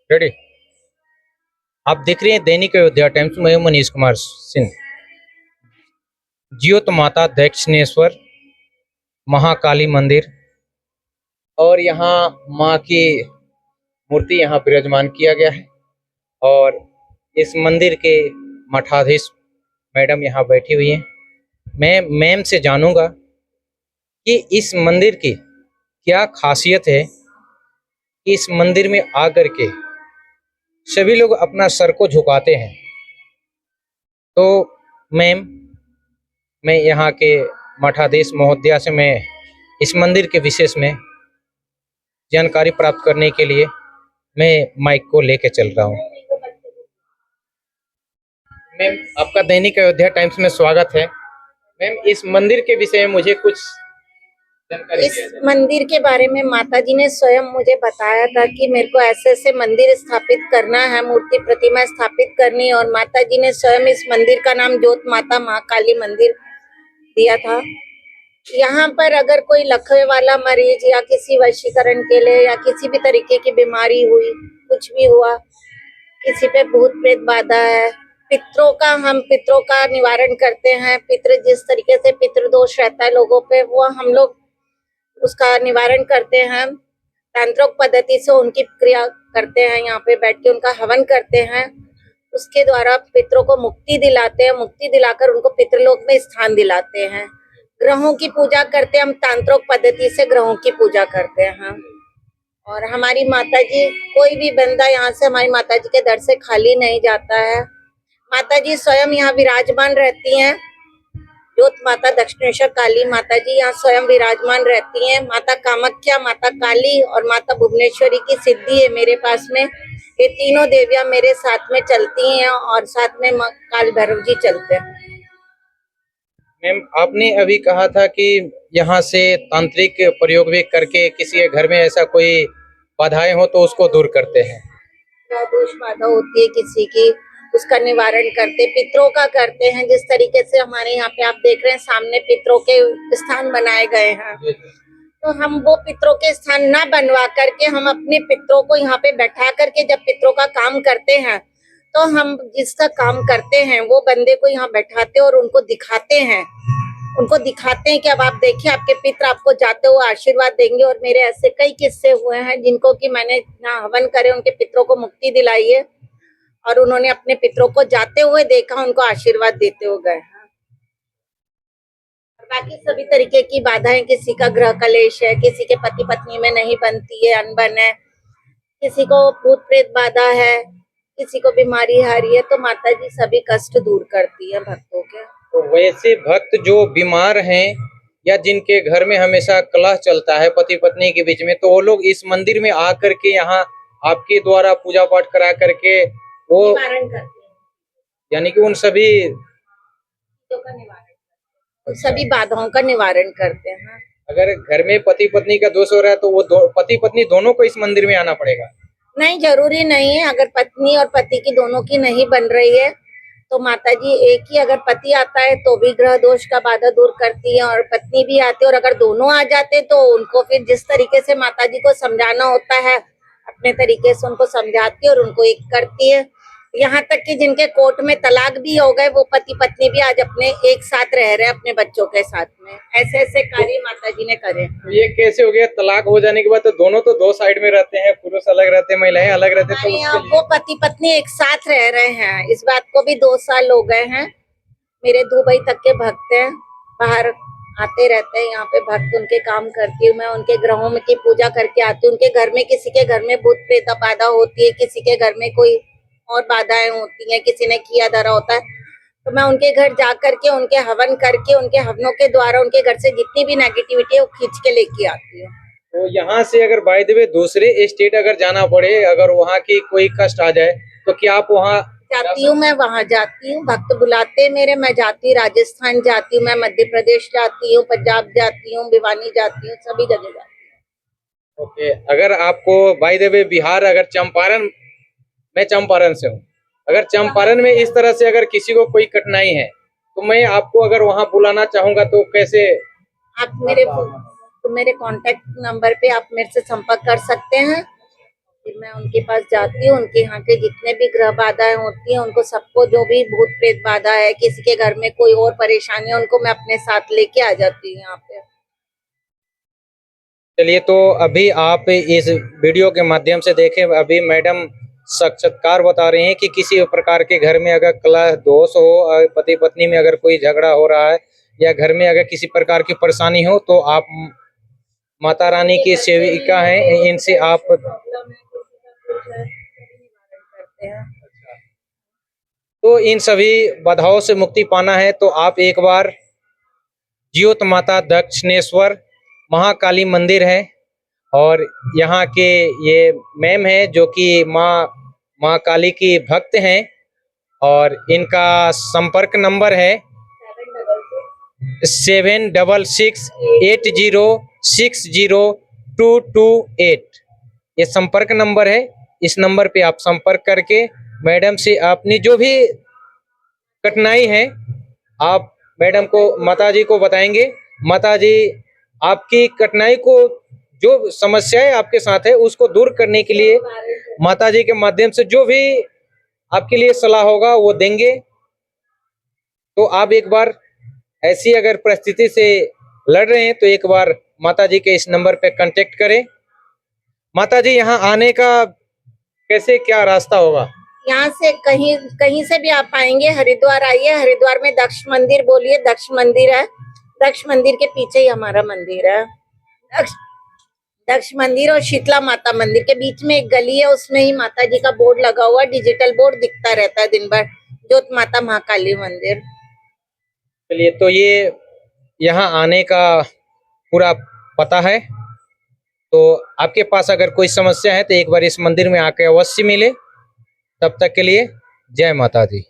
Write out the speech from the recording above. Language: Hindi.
रेडी। आप देख रहे हैं दैनिक अयोध्या टाइम्स। मैं हूं मनीष कुमार सिंह। ज्योत माता दक्षिणेश्वर महाकाली मंदिर और यहाँ माँ की मूर्ति यहाँ विराजमान किया गया है और इस मंदिर के मठाधीश मैडम यहाँ बैठी हुई हैं। मैं मैम से जानूंगा कि इस मंदिर की क्या खासियत है कि इस मंदिर में आकर के सभी लोग अपना सर को झुकाते हैं। तो मैम, मैं यहाँ के मठाधीश महोदया से मैं इस मंदिर के विशेष में जानकारी प्राप्त करने के लिए मैं माइक को लेके चल रहा हूँ। मैम, आपका दैनिक अयोध्या टाइम्स में स्वागत है। मैम, इस मंदिर के विषय में मुझे कुछ जानकारी इस मंदिर के बारे में माता जी ने स्वयं मुझे बताया था कि मेरे को ऐसे ऐसे मंदिर स्थापित करना है, मूर्ति प्रतिमा स्थापित करनी है। और माता जी ने स्वयं इस मंदिर का नाम ज्योत माता महाकाली मंदिर दिया था। यहाँ पर अगर कोई लकवे वाला मरीज या किसी वशीकरण के लिए या किसी भी तरीके की बीमारी हुई, कुछ भी हुआ, किसी पे भूत प्रेत बाधा है, हम पितरों का निवारण करते हैं। पितृ जिस तरीके से पितृदोष रहता है लोगों पे, वो हम लोग उसका निवारण करते हैं। तांत्रिक पद्धति से उनकी क्रिया करते हैं, यहाँ पे बैठ के उनका हवन करते हैं। उसके द्वारा पितरों को मुक्ति दिलाते हैं, मुक्ति दिलाकर उनको पितृलोक में स्थान दिलाते हैं। ग्रहों की पूजा करते हैं, हम तांत्रिक पद्धति से ग्रहों की पूजा करते हैं। और हमारी माता जी, कोई भी बंदा यहाँ से हमारी माता जी के दर से खाली नहीं जाता है। माता जी स्वयं यहाँ विराजमान रहती हैं। ज्योत माता दक्षिणेश्वर काली माता जी यहाँ स्वयं विराजमान रहती हैं। माता कामाख्या, माता काली और माता भुवनेश्वरी की सिद्धि है मेरे पास में। ये तीनों देवियां मेरे साथ में चलती हैं और साथ में काल भैरव जी चलते हैं। मैम, आपने अभी कहा था कि यहाँ से तांत्रिक प्रयोग भी करके किसी के घर में ऐसा कोई बाधाएं हो तो उसको दूर करते हैं। दोष बाधा होती है किसी की, उसका निवारण करते, पितरों का करते हैं। जिस तरीके से हमारे यहाँ पे आप देख रहे हैं सामने पितरों के स्थान बनाए गए हैं, तो हम वो पितरों के स्थान ना बनवा करके हम अपने पितरों को यहाँ पे बैठा करके जब पितरों का काम करते हैं, तो हम जिसका काम करते हैं वो बंदे को यहाँ बैठाते और उनको दिखाते हैं। उनको दिखाते हैं कि अब आप देखिए आपके पितर आपको जाते हुए आशीर्वाद देंगे। और मेरे ऐसे कई किस्से हुए हैं जिनको कि मैंने यहाँ हवन करे, उनके पितरों को मुक्ति दिलाई है और उन्होंने अपने पितरों को जाते हुए देखा, उनको आशीर्वाद देते हुए गए। बाकी सभी तरीके की बाधाएं, किसी का ग्रह कलेश है, किसी के पति पत्नी में नहीं बनती है, अनबन है, किसी को भूत प्रेत बाधा है, किसी को बीमारी आ रही है, तो माता जी सभी कष्ट दूर करती है भक्तों के। तो वैसे भक्त जो बीमार हैं या जिनके घर में हमेशा कलह चलता है पति पत्नी के बीच में, तो वो लोग इस मंदिर में आकर के यहाँ आपके द्वारा पूजा पाठ करा करके वो निवारण करते हैं, यानी कि उन सभी सभी बाधाओं का निवारण करते हैं। अगर घर में पति पत्नी का दोष हो रहा है तो वो पति पत्नी दोनों को इस मंदिर में आना पड़ेगा? नहीं, जरूरी नहीं है। अगर पत्नी और पति की दोनों की नहीं बन रही है तो माता जी एक ही, अगर पति आता है तो भी ग्रह दोष का बाधा दूर करती है और पत्नी भी आती है। और अगर दोनों आ जाते तो उनको फिर जिस तरीके से माता जी को समझाना होता है अपने तरीके से उनको समझाती है और उनको एक करती है। यहाँ तक कि जिनके कोर्ट में तलाक भी हो गए, वो पति पत्नी भी आज अपने एक साथ रह रहे हैं अपने बच्चों के साथ में। ऐसे ऐसे कार्य माता जी ने करे। तो ये कैसे हो गया? तलाक हो जाने के बाद तो दोनों तो दो साइड में रहते हैं, पुरुष अलग रहते हैं, महिलाएं अलग रहते हैं, तो यहाँ वो पति पत्नी एक साथ रह रहे हैं। इस बात को भी 2 साल हो गए हैं। मेरे दुबई तक के भक्त हैं, बाहर आते रहते हैं यहाँ पे भक्त, उनके काम करती हूँ मैं, उनके ग्रहों में की पूजा करके आती हूँ। उनके घर में, किसी के घर में भूत प्रेत बाधा होती है, किसी के घर में कोई और बाधाएं होती हैं, किसी ने किया धरा होता है, तो मैं उनके घर जा करके उनके हवन करके उनके हवनों के द्वारा उनके घर से जितनी भी नेगेटिविटी है वो खींच के लेके आती हूँ। तो यहाँ से अगर बाय द वे दूसरे स्टेट अगर जाना पड़े, अगर वहाँ की कोई कष्ट आ जाए तो क्या आप वहाँ जाती हूँ? मैं वहाँ जाती हूँ, भक्त बुलाते हैं मेरे, मैं जाती हूँ। राजस्थान जाती हूँ, मैं मध्य प्रदेश जाती हूँ, पंजाब जाती हूँ, भिवानी जाती हूँ, सभी जगह जाती हूँ। ओके, अगर आपको बाय द वे बिहार, अगर चंपारण, मैं चंपारण से हूँ, अगर चंपारण में इस तरह से अगर किसी को कोई कठिनाई है तो मैं आपको अगर वहाँ बुलाना चाहूंगा तो कैसे? आप मेरे कांटेक्ट नंबर पे आप मेरे से संपर्क कर सकते हैं। फिर मैं उनके पास जाती हूँ, उनके यहाँ के जितने भी ग्रह बाधाएं होती हैं उनको सबको, जो भी भूत प्रेत बाधा है, किसी के घर में कोई और परेशानी है, उनको मैं अपने साथ लेके आ जाती हूँ यहाँ पे। चलिए, तो अभी आप इस वीडियो के माध्यम से देखें, अभी मैडम साक्षात्कार बता रहे हैं कि किसी प्रकार के घर में अगर कलह दोष हो, पति पत्नी में अगर कोई झगड़ा हो रहा है या घर में अगर किसी प्रकार की परेशानी हो, तो आप माता रानी की सेविका हैं, इनसे आप तो इन सभी बाधाओं से मुक्ति पाना है तो आप एक बार ज्योत माता दक्षिणेश्वर महाकाली मंदिर है, और यहाँ के ये मैम है जो कि माँ काली की भक्त हैं, और इनका संपर्क नंबर है 7668060228। ये संपर्क नंबर है। इस नंबर पे आप संपर्क करके मैडम से अपनी जो भी कठिनाई है आप मैडम को, माता जी को बताएंगे। माता जी आपकी कठिनाई को, जो समस्याएं आपके साथ है उसको दूर करने के लिए माता जी के माध्यम से जो भी आपके लिए सलाह होगा वो देंगे। तो आप एक बार ऐसी अगर परिस्थिति से लड़ रहे हैं तो एक बार माता जी के इस नंबर पे कांटेक्ट करें। माता जी, यहाँ आने का कैसे क्या रास्ता होगा? यहाँ से कहीं कहीं से भी आप आएंगे, हरिद्वार आइए, हरिद्वार में दक्ष मंदिर बोलिए, दक्ष मंदिर है, दक्ष मंदिर के पीछे ही हमारा मंदिर है। दक्ष मंदिर और शीतला माता मंदिर के बीच में एक गली है, उसमें ही माता जी का बोर्ड लगा हुआ, डिजिटल बोर्ड दिखता रहता है दिन भर, ज्योत माता महाकाली मंदिर। चलिए, तो ये यहाँ आने का पूरा पता है। तो आपके पास अगर कोई समस्या है तो एक बार इस मंदिर में आके अवश्य मिले। तब तक के लिए जय माता दी।